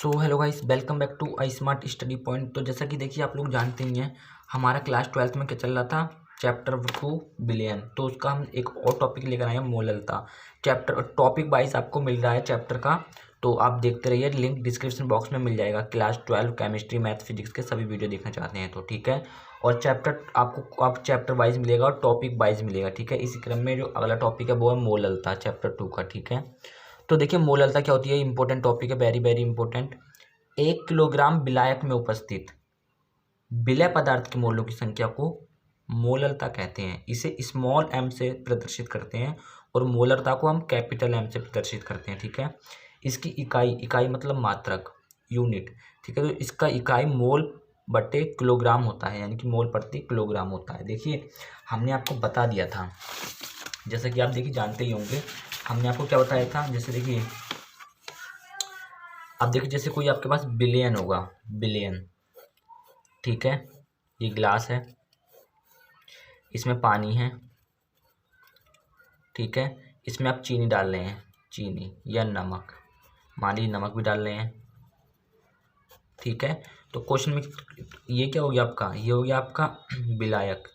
So hello guys, welcome back to I smart study point. तो जैसा कि देखिए, आप लोग जानते ही हैं हमारा क्लास 12th में क्या चल रहा था, चैप्टर 2 बिलियन। तो उसका हम एक और टॉपिक लेकर आए हैं, मोललता। चैप्टर टॉपिक वाइज आपको मिल रहा है चैप्टर का, तो आप देखते रहिए। लिंक डिस्क्रिप्शन बॉक्स में मिल जाएगा। क्लास 12 केमिस्ट्री, मैथ, फिजिक्स के सभी वीडियो देखना चाहते हैं तो ठीक है। और चैप्टर आपको आप चैप्टर वाइज मिलेगा और टॉपिक वाइज मिलेगा, ठीक है। इसी क्रम में जो अगला टॉपिक है वो है मोललता, चैप्टर 2 का, ठीक है। तो देखिए, मोललता क्या होती है, इंपॉर्टेंट टॉपिक है, वेरी वेरी इंपॉर्टेंट। 1 किलोग्राम विलायक में उपस्थित विलय पदार्थ के मोलों की संख्या को मोलरता कहते हैं। इसे स्मॉल एम से प्रदर्शित करते हैं और मोलरता को हम कैपिटल एम से प्रदर्शित करते हैं, ठीक है। इसकी इकाई मतलब मात्रक, यूनिट, ठीक है। तो इसका इकाई मोल बटे किलोग्राम होता है, यानी कि मोल प्रति किलोग्राम होता है। देखिए, हमने आपको बता दिया था, जैसा कि आप देखिए जानते ही होंगे, हमने आपको क्या बताया था। जैसे देखिए, अब देखिए, जैसे कोई आपके पास बिलियन होगा, बिलियन, ठीक है। ये ग्लास है, इसमें पानी है, ठीक है। इसमें आप चीनी डाल रहे हैं, चीनी या नमक, मान लीजिए नमक भी डाल रहे हैं, ठीक है। तो क्वेश्चन में ये क्या हो गया आपका, ये हो गया आपका विलायक,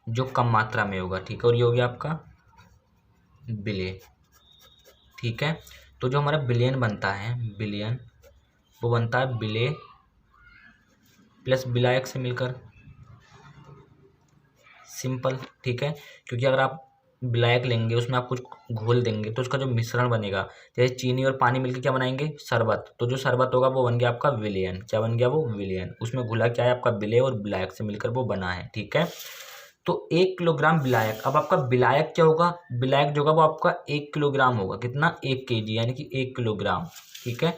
जो कम मात्रा में होगा, ठीक है। और ये हो गया आपका विलेय, ठीक है। तो जो हमारा बिलियन बनता है, बिलियन, वो बनता है विलेय प्लस विलायक से मिलकर, सिंपल, ठीक है। क्योंकि अगर आप विलायक लेंगे, उसमें आप कुछ घोल देंगे, तो उसका जो मिश्रण बनेगा, जैसे चीनी और पानी मिलकर क्या बनाएंगे, शरबत। तो जो शरबत होगा वो बन गया आपका विलेयन। क्या बन गया वो, विलेयन। उसमें घुला क्या है आपका, विलेय और विलायक से मिलकर वो बना है, ठीक है। तो 1 किलोग्राम विलायक, अब आपका विलायक क्या होगा, विलायक जो होगा वो आपका 1 किलोग्राम होगा। कितना, 1 kg, यानी कि 1 किलोग्राम, ठीक है।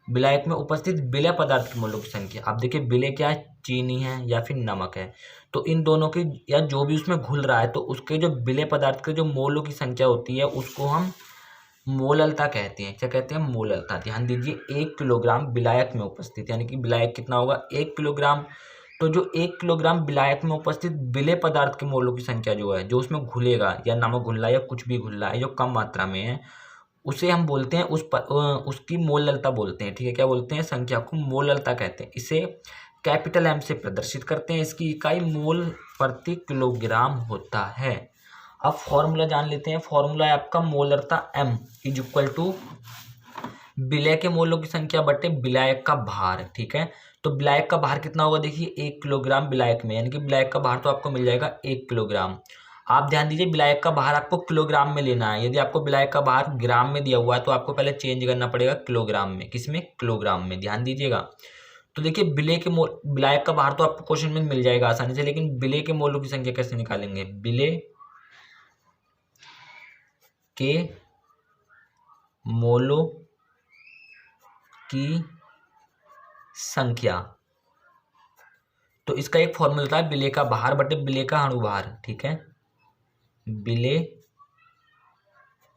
विलायक में उपस्थित विलय पदार्थ के मोलों की संख्या, अब देखिए विलय क्या है, चीनी है या फिर नमक है। तो इन दोनों की, या जो भी उसमें घुल रहा है, तो उसके जो विलय पदार्थ के जो मोलों की संख्या होती है, उसको हम मोललता कहते हैं। क्या कहते हैं, मोललता। ध्यान दीजिए, 1 किलोग्राम विलायक में उपस्थित, यानी कि विलायक कितना होगा, 1 किलोग्राम। तो जो 1 किलोग्राम विलायक में उपस्थित विलय पदार्थ के मोलों की संख्या जो है, जो उसमें घुलेगा, या नमक घुल रहा है या कुछ भी घुल रहा है जो कम मात्रा में है, उसे हम बोलते हैं उसकी मोललता बोलते हैं, ठीक है। क्या बोलते हैं, संख्या को मोललता कहते हैं। इसे कैपिटल एम से प्रदर्शित करते हैं। इसकी इकाई मोल प्रति किलोग्राम होता है। अब फॉर्मूला जान लेते हैं। फॉर्मूला है आपका मोलरता एम इज इक्वल टू विलय के मोलों की संख्या बटे विलायक का भार, ठीक है। तो विलायक का भार कितना होगा, देखिए 1 किलोग्राम विलायक में, यानी कि विलायक का भार तो आपको मिल जाएगा 1 किलोग्राम। आप ध्यान दीजिए, विलायक का भार आपको किलोग्राम में लेना है। यदि आपको विलायक का भार ग्राम में दिया हुआ है, तो आपको पहले चेंज करना पड़ेगा किलोग्राम में। किसमें, किलोग्राम में, ध्यान दीजिएगा। तो देखिए, विलायक का भार तो आपको क्वेश्चन में मिल जाएगा आसानी से, लेकिन विलय के मोलों की संख्या कैसे निकालेंगे, विलय के मोलों की संख्या। तो इसका एक फॉर्मूला होता है, विलय का भार बटे विलय का अणुभार, ठीक है। विलय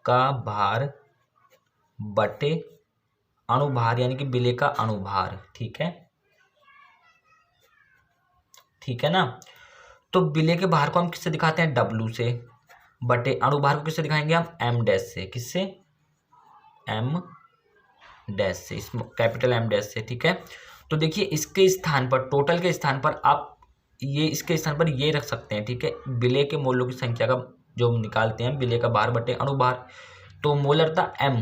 का भार बटे अणुभार, यानी कि विलय का अणुभार, ठीक है, ठीक है ना। तो विलय के भार को हम किससे दिखाते हैं, W से, बटे अणुभार को किससे दिखाएंगे हम, M डैश से। किससे, M डैश से, इस कैपिटल M डैश से, ठीक है। तो देखिए, इसके स्थान पर, टोटल के स्थान पर आप ये, इसके स्थान पर ये रख सकते हैं, ठीक है। विलय के मोलों की संख्या का जो निकालते हैं, विलय का भार बटे अणुभार, तो मोलरता M,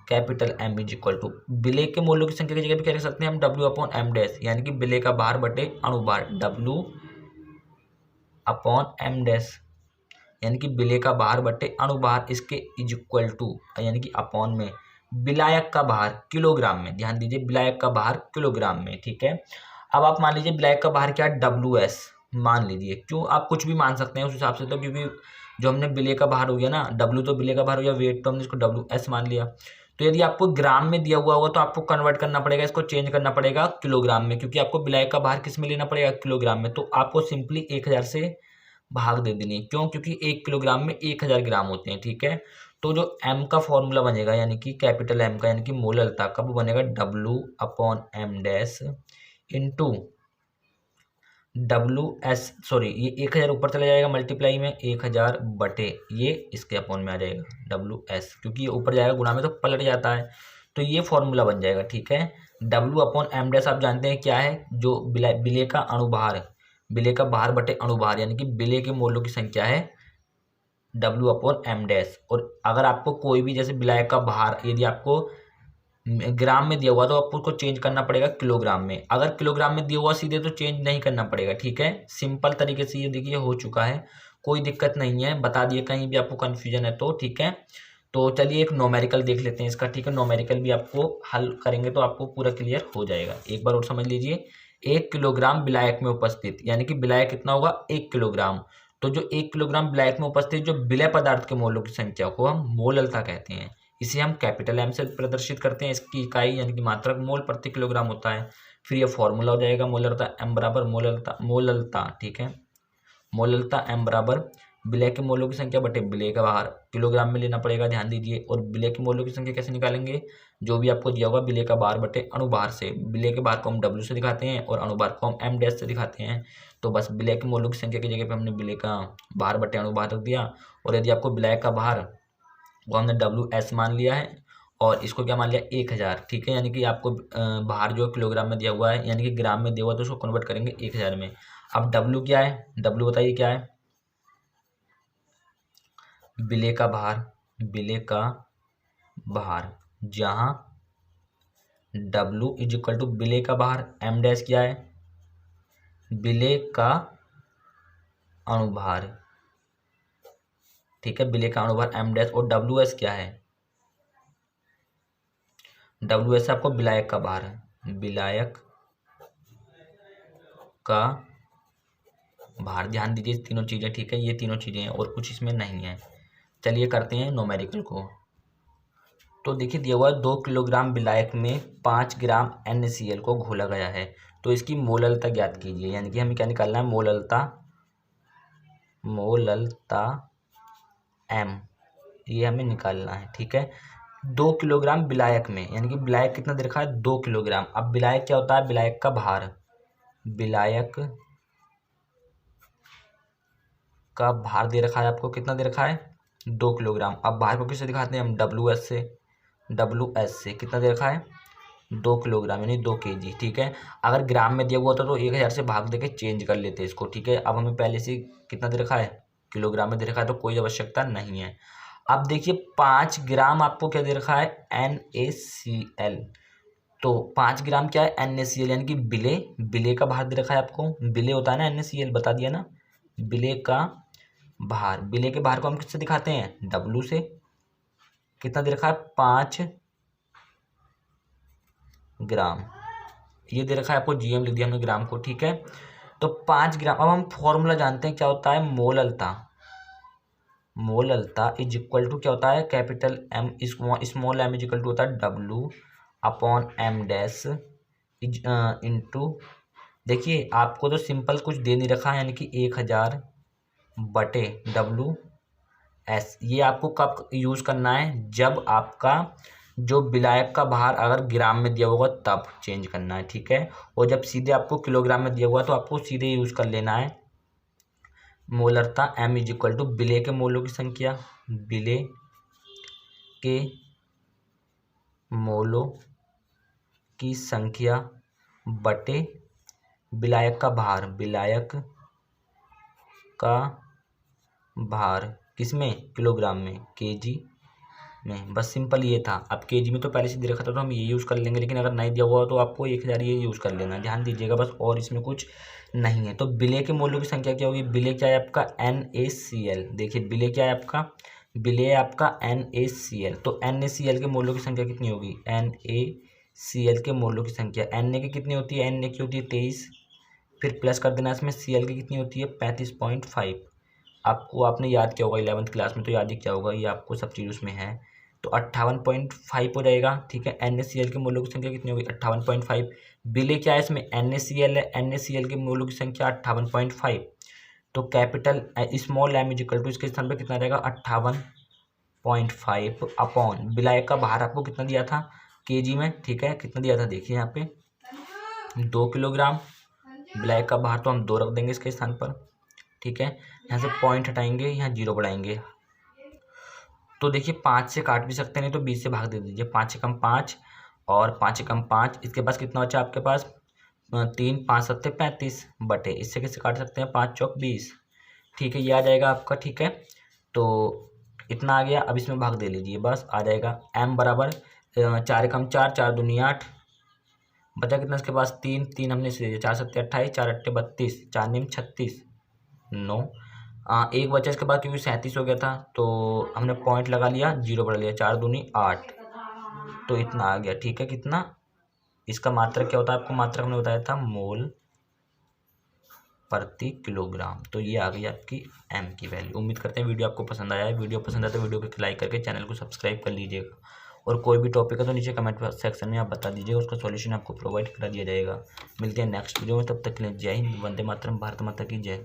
capital M is equal to विलय के मोलों की संख्या की जगह पे क्या रख सकते हैं हम, W अपॉन M डैश, यानी कि विलय का भार बटे अणुभार, W अपॉन M डैश, यानी कि विलय का भार बटे अणुभार, इसके इज इक्वल टू, यानी कि अपॉन में विलायक का भार किलोग्राम में। ध्यान दीजिए, विलायक का भार किलोग्राम में, ठीक है। अब आप मान लीजिए विलायक का भार क्या है, WS मान लीजिए। क्यों, आप कुछ भी मान सकते हैं उस हिसाब से, तो क्योंकि जो हमने विलय का भार हो गया ना, W तो विलय का भार हो गया, वेट तो हमने इसको WS मान लिया। तो यदि आपको ग्राम में दिया हुआ होगा, तो आपको कन्वर्ट करना पड़ेगा, इसको चेंज करना पड़ेगा किलोग्राम में, क्योंकि आपको विलायक का भार किस में लेना पड़ेगा, किलोग्राम में। तो आपको सिंपली 1000 से भाग दे देनी। क्यों, क्योंकि 1 किलोग्राम में 1000 ग्राम होते हैं, ठीक है। तो जो M का फॉर्मूला बनेगा, यानी कि कैपिटल M का, यानी कि मोललता का, वो बनेगा W upon M dash into WS, sorry, ये 1000 ऊपर चला जाएगा मल्टीप्लाई में, 1000 बटे ये इसके अपॉन में आ जाएगा WS, क्योंकि ये ऊपर जाएगा गुणा में तो पलट जाता है। तो ये फॉर्मूला बन जाएगा, ठीक है। डब्ल्यू अपॉन एम डैश आप जानते हैं क्या है, जो विलेय का अणुभार, विलेय का भार बटे अणुभार, यानी कि विलेय के मोलों की संख्या है डब्ल्यू अपॉन एम डैश। और अगर आपको कोई भी जैसे विलायक का भार यदि आपको ग्राम में दिया हुआ तो आपको उसको चेंज करना पड़ेगा किलोग्राम में। अगर किलोग्राम में दिया हुआ सीधे तो चेंज नहीं करना पड़ेगा, ठीक है। सिंपल तरीके से ये देखिए हो चुका है, कोई दिक्कत नहीं है, बता दिए कहीं भी आपको कन्फ्यूजन है तो, ठीक है। तो चलिए एक नोमेरिकल देख लेते हैं इसका, ठीक है। नोमेरिकल भी आपको हल करेंगे तो आपको पूरा क्लियर हो जाएगा। एक बार और समझ लीजिए, 1 किलोग्राम विलायक में उपस्थित, यानी कि विलायक कितना होगा 1 किलोग्राम। तो जो 1 किलोग्राम विलायक में उपस्थित जो विलय पदार्थ के मोलों की संख्या को हम मोललता कहते हैं। इसे हम कैपिटल एम से प्रदर्शित करते हैं, इसकी इकाई यानी कि मात्रक मोल प्रति किलोग्राम होता है। फिर ये फॉर्मूला हो जाएगा मोलरता एम बराबर मोललता, ठीक है। मोललता एम बराबर विलय के मोलों की संख्या बटे विलय का भार, किलोग्राम में लेना पड़ेगा, ध्यान दीजिए। और विलय के मोलों की संख्या कैसे निकालेंगे, जो भी आपको दिया होगा विलय का भार बटे अणुभार से। विलय के भार को हम डब्ल्यू से दिखाते हैं और अणुभार को हम एम डैश से दिखाते हैं। तो बस विलय के मोलों की संख्या की जगह पे हमने विलय का भार बटे अणुभार रख दिया। और यदि आपको विलय का भार वो हमने डब्ल्यू एस मान लिया है और इसको क्या मान लिया 1000, ठीक है। यानी कि आपको भार जो किलोग्राम में दिया हुआ है यानी कि ग्राम में दिया हुआ है तो उसको कन्वर्ट करेंगे 1000 में। अब डब्ल्यू क्या है, डब्ल्यू बताइए क्या है, विलय का भार, विलय का भार, जहां डब्ल्यू इज इक्वल टू विलय का भार, एम डैश क्या है विलय का अणुभार, ठीक है। विलय का अणुभार एम डैश, और डब्ल्यू एस क्या है, डब्ल्यू एस आपको विलायक का भार है, विलायक का भार, ध्यान दीजिए तीनों चीजें, ठीक है। ये तीनों चीजें हैं और कुछ इसमें नहीं है। चलिए करते हैं नोमेरिकल को। तो देखिए दिया हुआ 2 किलोग्राम विलायक में 5 ग्राम NaCl को घोला गया है, तो इसकी मोललता ज्ञात कीजिए। यानी कि हमें क्या निकालना है, मोललता M, ये हमें निकालना है, ठीक है। 2 किलोग्राम विलायक में, यानी कि विलायक कितना दे रखा है 2 किलोग्राम। अब विलायक क्या होता है, विलायक का भार, विलायक का भार दे रखा है आपको, कितना दे रखा है 2 किलोग्राम। अब भार को किससे दिखाते हैं हम, WS से, WS से कितना दे रखा है 2 किलोग्राम यानी 2 kg, ठीक है। अगर ग्राम में दिया हुआ होता तो 1000 से भाग देके चेंज कर लेते इसको, ठीक है। अब हमें पहले से कितना दे रखा है, किलोग्राम में दे रखा है तो कोई आवश्यकता नहीं है। अब देखिए 5 ग्राम आपको क्या दे रखा है NaCl, तो 5 ग्राम क्या है NaCl यानी कि विलय, विलय का भार दे रखा है आपको, विलय होता है ना NaCl, बता दिया ना, विलय का भार, विलय के भार को हम किससे दिखाते हैं W से, कितना दे रखा है 5 ग्राम, ये दे रखा है आपको GM लिख दिया हमने ग्राम को, ठीक है। तो 5 ग्राम, अब हम फॉर्मूला जानते हैं क्या होता है मोललता, मोललता इज इक्वल टू क्या होता है capital M, small m is equal to होता है W upon M dash is into, देखिए आपको तो सिंपल कुछ दे नहीं रखा है यानी कि 1000 बटे WS। ये आपको कब यूज़ करना है, जब आपका जो विलायक का भार अगर ग्राम में दिया होगा तब चेंज करना है, ठीक है। और जब सीधे आपको किलोग्राम में दिया हुआ तो आपको सीधे यूज़ कर लेना है मोलरता M इज इक्वल टू विलय के मोलों की संख्या, विलय के मोलों की संख्या बटे विलायक का भार, विलायक का भार किसमें किलोग्राम में, kg में, बस सिंपल ये था। अब kg में तो पहले से दे रखा था तो हम ये यूज़ कर लेंगे, लेकिन अगर नहीं दिया हुआ तो आपको 1000 ये यूज़ कर लेना, ध्यान दीजिएगा बस, और इसमें कुछ नहीं है। तो विलय के मोलों की संख्या क्या होगी, विलय क्या है आपका NaCl, देखिए विलय क्या है आपका, विलय है आपका NaCl, तो NaCl के मोलों की संख्या कितनी होगी, NaCl के मोलों की संख्या, Na की कितनी होती है, Na की होती है 23, फिर प्लस कर देना इसमें, Cl की कितनी होती है 35.5। आपको आपने याद किया होगा 11th क्लास में, तो याद ही क्या होगा, ये आपको सब चीज़ उसमें है, तो 58.5 हो जाएगा, ठीक है। NaCl के मोलों की संख्या कितनी होगी 58.5, विलय क्या है इसमें NaCl है, NaCl के मोलों की संख्या 58.5, तो capital small m is equal to इसके स्थान पर कितना रहेगा 58.5 अपॉन विलायक का भार आपको कितना दिया था kg में, ठीक है। कितना दिया था देखिए यहाँ पे 2 किलोग्राम, विलायक का भार तो हम 2 रख देंगे इसके स्थान पर, ठीक है। यहाँ से पॉइंट हटाएंगे, यहाँ 0 बढ़ाएंगे, तो देखिए 5 से काट भी सकते हैं, नहीं तो 20 से भाग दे दीजिए। 5 से कम 5 और 5 से कम 5, इसके पास कितना बचा आपके पास 3, 5 सत्ते 35 बटे, इससे किससे काट सकते हैं 5 चौक 20। ठीक है, ये आ जाएगा आपका। ठीक है, तो इतना आ गया। अब इसमें भाग दे लीजिए, बस आ जाएगा m बराबर 4 कम 4, 4 दूनी 8, बचा कितना इसके पास 3, 3 हमने से 4 सत्ते 28, 4 अट्ठे 32, 4 निम 36, 9। एक बचा इसके बाद, क्योंकि 37 हो गया था तो हमने पॉइंट लगा लिया, 0 बढ़ा लिया, 4 दूनी 8, तो इतना आ गया। ठीक है, कितना इसका मात्रक क्या होता है, आपको मात्रक हमने बताया था मोल प्रति किलोग्राम। तो ये आ गई आपकी m की वैल्यू। उम्मीद करते हैं वीडियो आपको पसंद आया है। वीडियो पसंद आया तो वीडियो को लाइक करके चैनल को सब्सक्राइब कर लीजिएगा, और कोई भी टॉपिक है तो नीचे कमेंट सेक्शन में आप बता दीजिएगा, उसका सॉल्यूशन आपको प्रोवाइड करा दिया जाएगा। मिलते हैं नेक्स्ट वीडियो में, तब तक के लिए जय हिंद, वंदे मातरम, भारत माता की जय।